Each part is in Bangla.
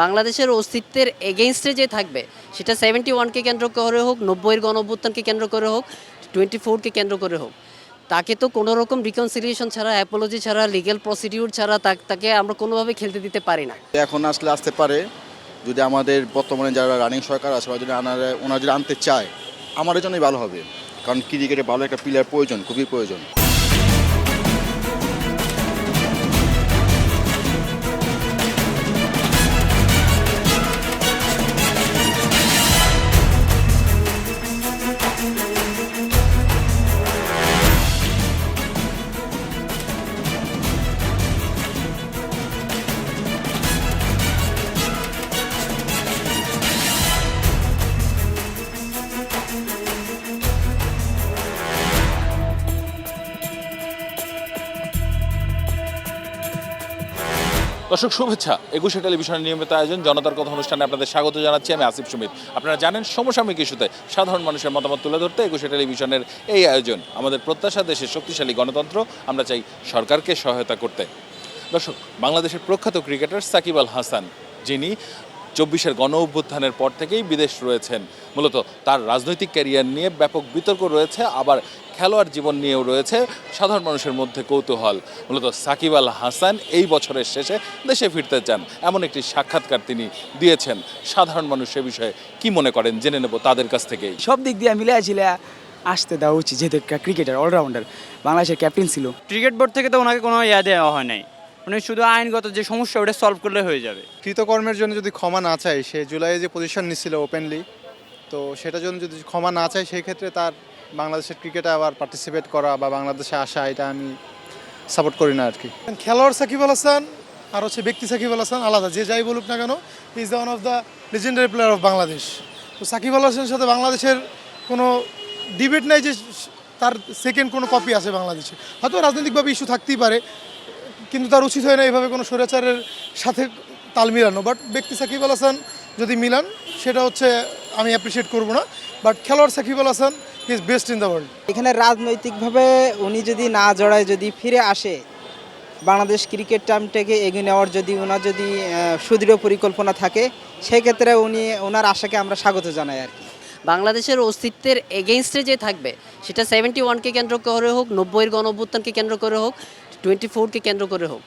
বাংলাদেশের অস্তিত্বের এগেইনস্টে যে থাকবে সেটা 71-কে কেন্দ্র করে হোক, 90-এর গণঅভ্যুত্থানকে কেন্দ্র করে হোক, 24-কে কেন্দ্র করে হোক, তাকে তো কোনো রকম রিকনসিলিয়েশন ছাড়া, অ্যাপোলজি ছাড়া, লিগ্যাল প্রসিডিউর ছাড়া তাকে আমরা কোনোভাবে খেলতে দিতে পারি না। এখন আসতে পারে যদি আমাদের বর্তমানে যারা রানিং সরকার আছে যদি ওনারা যদি আনতে চায় আমাদের জন্যই ভালো হবে, কারণ ক্রিকেটে ভালো একটা প্লেয়ার প্রয়োজন, খুবই প্রয়োজন। দর্শক শুভেচ্ছা, 21শে টেলিভিশনের নিয়মিত আয়োজন জনতার কথা অনুষ্ঠানে আপনাদের স্বাগত জানাচ্ছি। আমি আসিফ সুমিত। আপনারা জানেন সমসাময়িক ইস্যুতে সাধারণ মানুষের মতামত তুলে ধরতে 21শে টেলিভিশনের এই আয়োজন। আমাদের প্রত্যাশা দেশের শক্তিশালী গণতন্ত্র, আমরা চাই সরকারকে সহায়তা করতে। দর্শক, বাংলাদেশের প্রখ্যাত ক্রিকেটার সাকিব আল হাসান, যিনি 24-এর গণ অভ্যুত্থানের পর থেকেই বিদেশ রয়েছেন, মূলত তার রাজনৈতিক ক্যারিয়ার নিয়ে ব্যাপক বিতর্ক রয়েছে, আবার খেলোয়াড় জীবন নিয়েও রয়েছে সাধারণ মানুষের মধ্যে কৌতূহল। মূলত সাকিব আল হাসান এই বছরের শেষে দেশে ফিরতে চান, এমন একটি সাক্ষাৎকার তিনি দিয়েছেন। সাধারণ মানুষ সে বিষয়ে কি মনে করেন জেনে নেব তাদের কাছ থেকেই। সব দিক দিয়ে মিলে আসতে দেওয়া উচিত, যেহেতু ক্রিকেটার অলরাউন্ডার, বাংলাদেশের ক্যাপ্টেন ছিল। ক্রিকেট বোর্ড থেকে তো ওনাকে কোনো দেওয়া হয় নাই, উনি শুধু আইনগত যে সমস্যা ওটা সলভ করলে হয়ে যাবে। কৃতকর্মের জন্য যদি ক্ষমা না চায়, সে জুলাইয়ে যে পজিশন নিচ্ছিল ওপেনলি, তো সেটার জন্য যদি ক্ষমা না চায় সেই ক্ষেত্রে তার বাংলাদেশের ক্রিকেটে আবার পার্টিসিপেট করা বা বাংলাদেশে আসা, এটা আমি সাপোর্ট করি না আর কি। খেলোয়াড় সাকিব আল হাসান আর ব্যক্তি সাকিব আল হাসান আলাদা, যে যাই বলুক না কেন, is the one of the legendary player of Bangladesh. তো সাকিব আল হাসানের সাথে বাংলাদেশের কোনো ডিবেট নাই যে তার সেকেন্ড কোনো কপি আছে বাংলাদেশে। হয়তো রাজনৈতিকভাবে ইস্যু থাকতেই পারে, কিন্তু তার উচিত হয় না এভাবে কোনো স্বৈরাচারের সাথে তাল মিলানো। বাট ব্যক্তি সাকিব আল হাসান যদি মিলান, সেটা হচ্ছে আমি অ্যাপ্রিসিয়েট করবো না। বাট খেলোয়াড় Shakib Al Hasan is best in the world. এখানে রাজনৈতিকভাবে উনি যদি না জড়ায়, যদি ফিরে আসে, বাংলাদেশ ক্রিকেট টিমটাকে এগিয়ে নেওয়ার যদি ওনার সুদৃঢ় পরিকল্পনা থাকে, সেক্ষেত্রে ওনার আশাকে আমরা স্বাগত জানাই আর কি। বাংলাদেশের অস্তিত্বের এগেইনস্টে যে থাকবে সেটা 71-কে কেন্দ্র করে হোক, 90-এর গণঅভ্যুত্থানকে কেন্দ্র করে হোক, 24-কে কেন্দ্র করে হোক,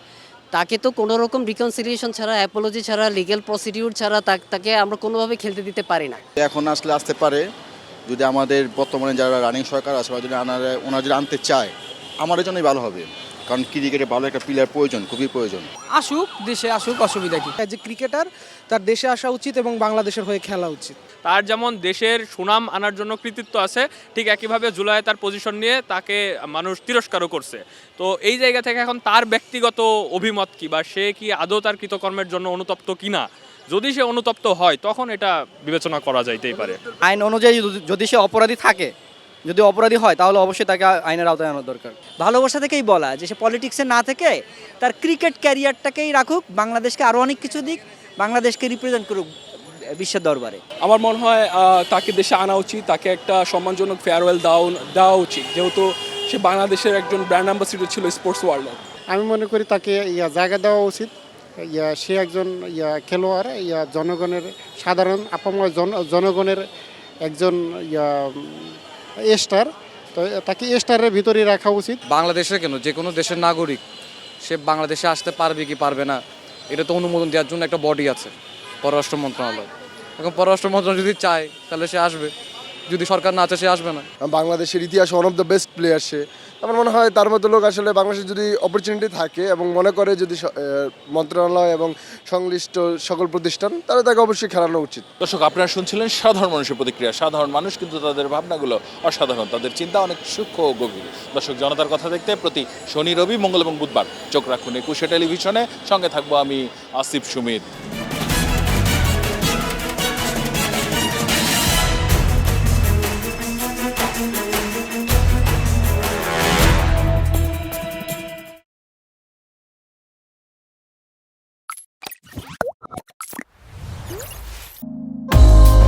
তাকে তো কোনো রকম রিকনসিলিয়েশন ছাড়া, অ্যাপোলজি ছাড়া, লিগ্যাল প্রসিডিউর ছাড়া তাকে আমরা কোনোভাবে খেলতে দিতে পারি না। এখন আসতে পারে যদি আমাদের বর্তমানে যারা রানিং সরকার আছে যদি ওনারা যদি আনতে চায় আমাদের জন্যই ভালো হবে, কারণ ক্রিকেটে ভালো একটা প্লেয়ার প্রয়োজন, খুবই প্রয়োজন। আসুক, দেশে আসুক, অসুবিধা কি? যে ক্রিকেটার, তার দেশে আসা উচিত এবং বাংলাদেশের হয়ে খেলা উচিত। তার যেমন দেশের সুনাম আনার জন্য কৃতিত্ব আছে, ঠিক একইভাবে জুলাই তার পজিশন নিয়ে তাকে মানুষ তিরস্কারও করছে। তো এই জায়গা থেকে এখন তার ব্যক্তিগত অভিমত কি, বা সে কি আদৌ তার কৃতকর্মের জন্য অনুতপ্ত কিনা, যদি সে অনুতপ্ত হয় তখন এটা বিবেচনা করা যাইতেই পারে। আইন অনুযায়ী যদি সে অপরাধী থাকে, যদি অপরাধী হয়, তাহলে অবশ্যই তাকে আইনের আওতায় আনা দরকার। ভালোবাসা থেকেই বলা যে সে পলিটিক্সে না থেকে তার ক্রিকেট ক্যারিয়ারটাকেই রাখুক, বাংলাদেশকে আরও অনেক কিছু দিক, বাংলাদেশকে রিপ্রেজেন্ট করুক বিশ্বের দরবারে। আমার মনে হয় তাকে দেশে আনা উচিত, তাকে একটা সম্মানজনক ফেয়ারওয়েল দেওয়া উচিত, যেহেতু সে বাংলাদেশের একজন ব্র্যান্ড অ্যাম্বাসিডর ছিল স্পোর্টস ওয়ার্ল্ডে। আমি মনে করি তাকে জায়গা দেওয়া উচিত। সে একজন খেলোয়াড়, জনগণের, সাধারণ আপাময় জনগণের একজন স্টার, তো তাকে স্টারের ভিতরে রাখা উচিত। বাংলাদেশের কেন, যে কোনো দেশের নাগরিক সে বাংলাদেশে আসতে পারবে কি পারবে না, এটা তো অনুমোদন দেওয়ার জন্য একটা বডি আছে, পররাষ্ট্র মন্ত্রণালয়। এখন পররাষ্ট্র মন্ত্রণালয় যদি চায় তাহলে সে আসবে, যদি সরকার না চায় সে আসবে না। বাংলাদেশের ইতিহাসে one of the best player সে। আমার মনে হয় তার মতো লোক আসলে বাংলাদেশে যদি অপরচুনিটি থাকে এবং মনে করে যদি মন্ত্রণালয় এবং সংশ্লিষ্ট সকল প্রতিষ্ঠান, তাহলে তাকে অবশ্যই খেলানো উচিত। দর্শক, আপনারা শুনছিলেন সাধারণ মানুষের প্রতিক্রিয়া। সাধারণ মানুষ কিন্তু তাদের ভাবনাগুলো অসাধারণ, তাদের চিন্তা অনেক সূক্ষ্ম ও গভীর। দর্শক, জনতার কথা দেখতে প্রতি শনি, রবি, মঙ্গল এবং বুধবার চোখ রাখুন 21শে টেলিভিশনে। সঙ্গে থাকবো আমি আসিফ সুমিত।